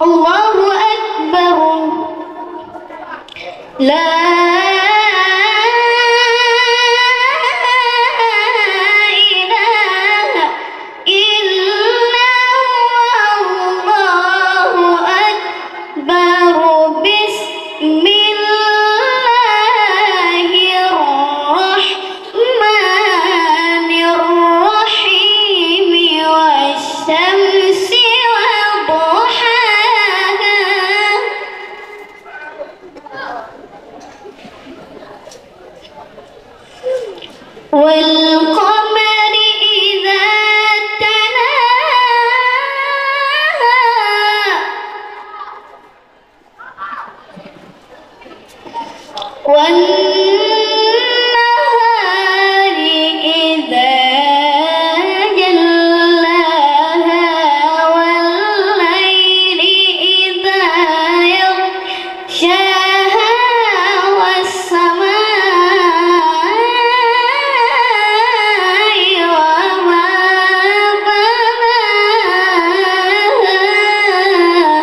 الله أكبر. لا إله إلا هو. الله أكبر. بسم الله الرحمن الرحيم والشمس وضحاها والقمر إذا تلاها والنهار إذا جلاها والليل إذا يغشاها والسماء وما بناها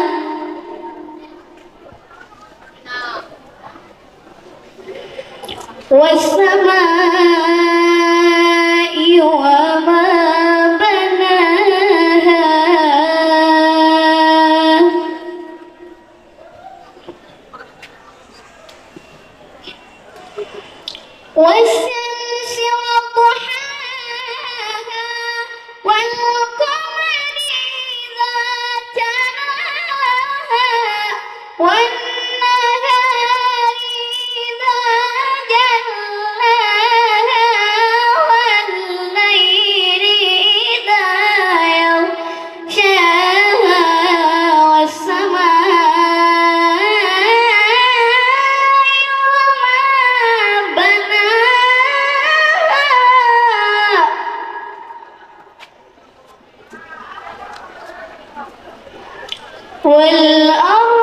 والسماء وما بناها والشمس وضحاها والقمر إذا تلاها والنهار إذا جلاها والليل إذا يغشاها والسماء وما بناها والأرض